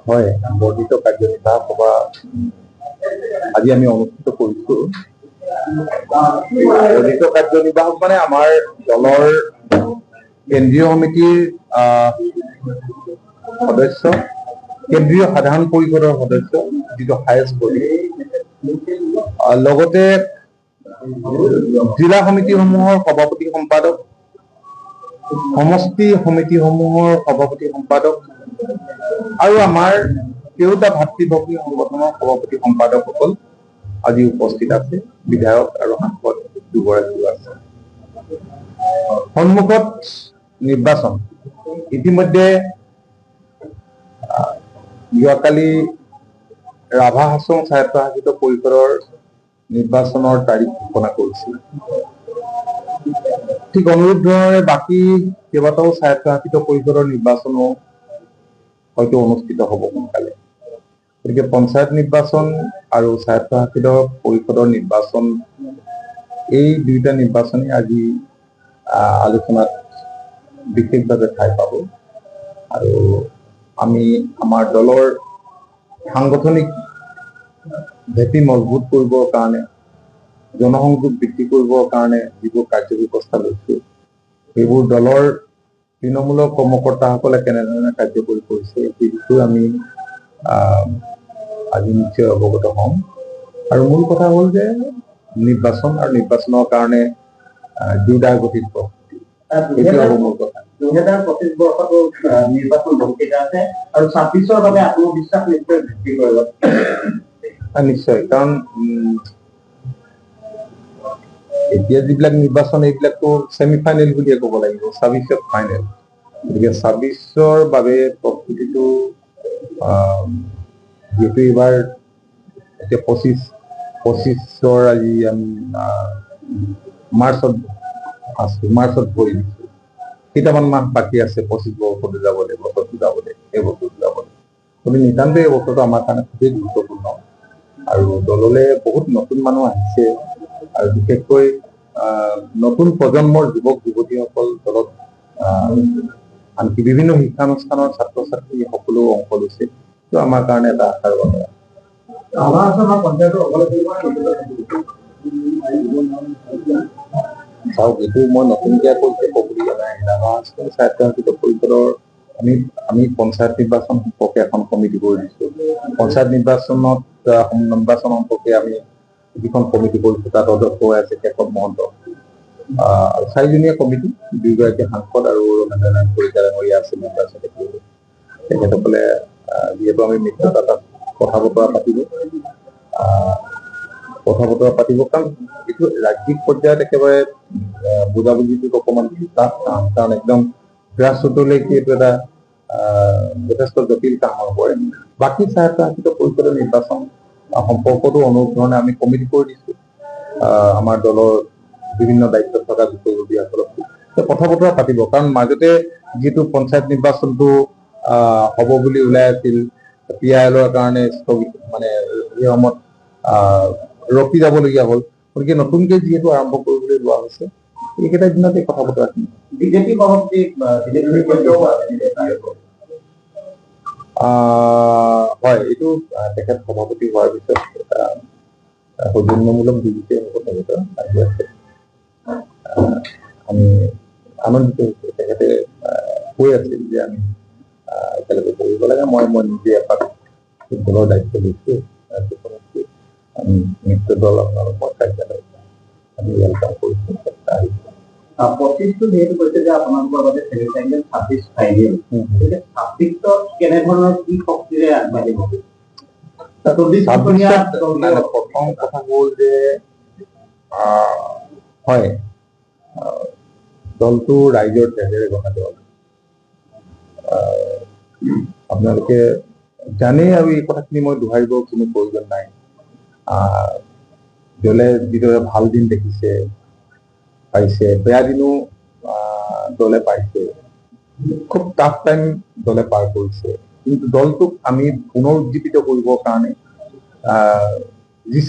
হয়, বৰ্ধিত কাৰ্যনিৰ্বাহক সভা আজি আমি অনুষ্ঠিত কৰিছো। বৰ্ধিত কাৰ্যনিৰ্বাহক মানে আমাৰ দলৰ কেন্দ্ৰীয় সমিতিৰ সদস্য, কেন্দ্ৰীয় সাধাৰণ পৰিষদৰ সদস্য, যিটো হায়েষ্ট বডি, লগতে জিলা সমিতিসমূহৰ সভাপতি সম্পাদক, সমষ্টি সমিতিসমূহৰ সভাপতি সম্পাদক আৰু আমাৰ কেওটা ভাতৃ ভগ্নী সংগঠনৰ সভাপতি সম্পাদকসকল আজি উপস্থিত আছে। বিধায়ক আৰু সাংসদ দুগৰাকীও আছে। সন্মুখত নিৰ্বাচন। ইতিমধ্যে যোৱাকালি ৰাভা হাছং স্বায়ত্তশাসিত পৰিষদৰ নিৰ্বাচনৰ তাৰিখ ঘোষণা কৰিছিল। ঠিক অনুৰূপ ধৰণে বাকী কেইবাটাও স্বায়ত্তশাসিত পৰিষদৰ নিৰ্বাচনো হয়তো অনুষ্ঠিত হ'ব সোনকালে। গতিকে পঞ্চায়ত নিৰ্বাচন আৰু স্বায়ত্তশাসিত পৰিষদৰ নিৰ্বাচন, এই দুইটা নিৰ্বাচনে আজি আলোচনাত বিশেষভাৱে ঠাই পাব। আৰু আমি আমাৰ দলৰ সাংগঠনিক ভেটি মজবুত কৰিবৰ কাৰণে, জনসংযোগ বৃদ্ধি কৰিবৰ কাৰণে যিবোৰ কাৰ্যব্যৱস্থা লৈছো, সেইবোৰ দলৰ তৃণমূলৰ কৰ্মকৰ্তাসকলে কেনেধৰণে কাৰ্যকৰী কৰিছে সেই বিষয়ে আমি আজি নিশ্চয় অৱগত হ'ম। আৰু মূল কথা হ'ল যে নিৰ্বাচন আৰু নিৰ্বাচনৰ কাৰণে দুটা গতিত প্ৰস্তুতি, সেইটো হ'ব মূল কথা। 2025 বৰ্ষতো নিৰ্বাচন বহুকেইটা আছে আৰু 26ৰ বাবে আত্মবিশ্বাস নিশ্চয় বৃদ্ধি কৰিব। নিশ্চয়, কাৰণ এতিয়া যিবিলাক নিৰ্বাচন, এইবিলাকতো ছেমি ফাইনেল বুলিয়ে ক'ব লাগিব, 26ত ফাইনেল। গতিকে 26ৰ বাবে প্ৰস্তুতিটো যিহেতু এইবাৰ এতিয়া 25ৰ আজি আমি মাৰ্চত ভৰি দিছো। কেইটামান মাহ বাকী আছে 25 বছৰটো যাবলৈ, বছৰটো যাবলৈ, এই বছৰটো যাবলৈ। গতিকে নিতান্তই এই বছৰটো আমাৰ কাৰণে খুবেই গুৰুত্বপূৰ্ণ। আৰু দললৈ বহুত নতুন মানুহ আহিছে আৰু বিশেষকৈ নতুন প্ৰজন্মৰ যুৱক যুৱতীসকল দলত, আনকি বিভিন্ন শিক্ষানুষ্ঠানৰ ছাত্ৰ ছাত্ৰী সকলো অংশ লৈছে। টো আমাৰ কাৰণে এটা আশাৰ কথা। চাওক, এইটো মই নতুনকৈ কৈছে ক'বলগীয়া নাই। ৰাভা হাছং স্বায়ত্তশাসিত পৰিষদৰ আমি পঞ্চায়ত নিৰ্বাচন সম্পৰ্কে এখন কমিটি কৰি দিছো। পঞ্চায়ত নিৰ্বাচন সম্পৰ্কে আমি যিখন কমিটি কৰিছো তাত অধ্যক্ষ হৈ আছে কেশৱ মহন্ত। 4জনীয়া কমিটি, 2গৰাকী সাংসদ আৰু ৰমেন্দ্ৰ নাৰায়ণ কলিতা ডাঙৰীয়া আছে নিৰ্বাচন। তেখেতসকলে যিহেতু আমি মিত্ৰতা তাত কথা বতৰা পাতিব, কাৰণ এইটো ৰাজ্যিক পৰ্যায়ত একেবাৰে বুজাবুজিটো অকণমান টাফ কাম, কাৰণ একদম গ্ৰাছৰুটলৈকে এইটো এটা যথেষ্ট জটিল কাম হৈ পৰে। বাকী স্বায়ত্তশাসিত পৰিষদৰ নিৰ্বাচন সম্পৰ্কতো অনুৰূপ ধৰণে আমি কমিটি কৰি দিছো। আমাৰ দলৰ বিভিন্ন দায়িত্বত থকা বিষয়ববীয়াসকলক কথা বতৰা পাতিব, কাৰণ মাজতে যিটো পঞ্চায়ত নিৰ্বাচনটো হ'ব বুলি ওলাই আছিল, PILৰ কাৰণে মানে এই সময়ত ৰখি যাবলগীয়া হ'ল। গতিকে নতুনকৈ যিহেতু আৰম্ভ কৰিবলৈ লোৱা হৈছে, এইকেইটা দিনতে কথা বতৰাখিনি বিজেপি সভাপতি হয়, এইটো তেখেত সভাপতি হোৱাৰ পিছত এটা সৌজন্যমূলক বিজেপি হ'ব তেখেতৰ আহি আছে। আমি আনন্দিত হৈছো। তেখেতে কৈ আছিল যে আমি একেলগে কৰিব লাগে। মই নিজে এপাক ফুটবলৰ দায়িত্ব লৈছো। আমি মিত্ৰ দল আপোনালোকৰ কাৰ্যালয় আমি ৱেলকাম কৰিছো। 25টো যিহেতু কৈছে যে আপোনালোকৰ বাবে ছেমিফাইনেল, 26 ফাইনেল, 26ত কেনেধৰণৰ কি শক্তিৰে আগবাঢ়িব? প্ৰথম কথা হ'ল যে হয়, দলটো ৰাইজৰ তেজেৰে গঢ়া দল। আপোনালোকে জানেই আৰু এই কথাখিনি মই দোহাৰিব কোনো প্ৰয়োজন নাই। দলে যিদৰে ভাল দিন দেখিছে, পাইছে, বেয়া দিনো দলে পাইছে, খুব টাফ টাইম দলে পাৰ কৰিছে। কিন্তু দলটোক আমি পুনৰুজ্জীৱিত কৰিবৰ কাৰণে যি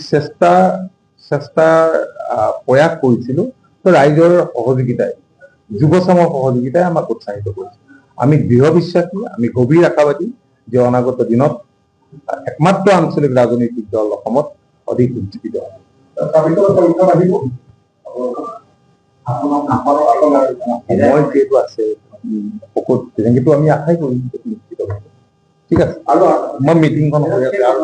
প্ৰয়াস কৰিছিলো, তো ৰাইজৰ সহযোগিতাই, যুৱচামৰ সহযোগিতাই আমাক উৎসাহিত কৰিছে। আমি দৃঢ় বিশ্বাসী, আমি গভীৰ আশাবাদী যে অনাগত দিনত একমাত্ৰ আঞ্চলিক ৰাজনৈতিক দল অসমত অধিক উজ্জীৱিত হ'ব। সময় যিহেতু আছে তেনেকেতো আমি আশাই কৰিম নিশ্চিত হ'ব। ঠিক আছে, আৰু মই মিটিংখন হৈ আছে আৰু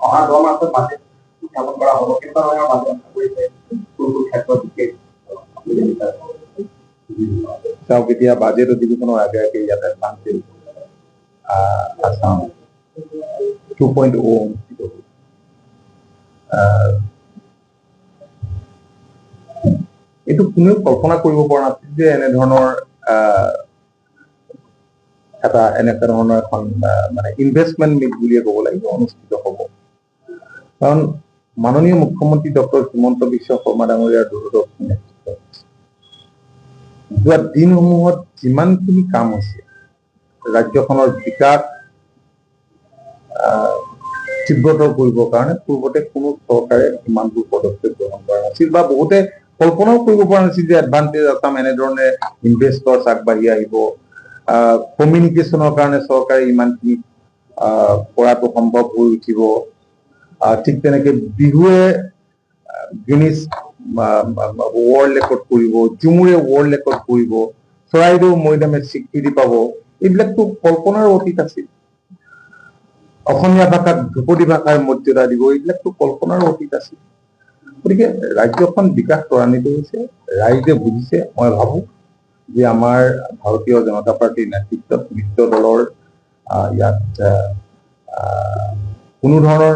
অহা 10 মাহত বাজেট উত্থাপন কৰা হ'ব, কেনেকুৱা ধৰণৰ বাজেট কৰিছে, কোনটো ক্ষেত্ৰত বিশেষ চাওক, এতিয়া বাজেট অধিৱেশনৰ আগে আগে ইয়াতে আছাম 2.0 অনুষ্ঠিত হ'ল। এইটো কোনেও কল্পনা কৰিব পৰা নাছিল যে এনেধৰণৰ এখন মানে ইনভেষ্টমেণ্ট মিট বুলিয়ে ক'ব লাগিব অনুষ্ঠিত হ'ব। কাৰণ মাননীয় মুখ্যমন্ত্ৰী ডক্টৰ হিমন্ত বিশ্ব শৰ্মা ডাঙৰীয়াৰ দূৰদৰ্শী নেতৃত্বত যোৱা দিনসমূহত যিমানখিনি কাম হৈছে, ৰাজ্যখনৰ বিকাশ তীব্ৰতৰ কৰিবৰ কাৰণে পূৰ্বতে কোনো চৰকাৰে ইমানবোৰ পদক্ষেপ গ্ৰহণ কৰা নাছিল, বা বহুতে কল্পনাও কৰিব পৰা নাছিল যে এডভান্টেজ আছাম এনেধৰণে ইনভেষ্টৰ্ছ আগবাঢ়ি আহিব, কমিউনিকেশ্যনৰ কাৰণে চৰকাৰে ইমানখিনি কৰাটো সম্ভৱ হৈ উঠিব। ঠিক তেনেকে বিহুৱে গিনিজ ৱৰ্ল্ড ৰেকৰ্ড কৰিব, ঝুমুৰে ৱৰ্ল্ড ৰেকৰ্ড কৰিব, চৰাইদেউ মৈদামে স্বীকৃতি পাব, এইবিলাকতো কল্পনাৰ অতীত আছিল। অসমীয়া ভাষাক ধ্ৰুপদী ভাষাৰ মৰ্যাদা দিব, এইবিলাকতো কল্পনাৰ অতীত আছিল। গতিকে ৰাজ্যখন বিকাশ ত্বৰান্বিত হৈছে, ৰাইজে বুজিছে। মই ভাবো যে আমাৰ ভাৰতীয় জনতা পাৰ্টীৰ নেতৃত্বত মিত্ৰ দলৰ ইয়াত কোনো ধৰণৰ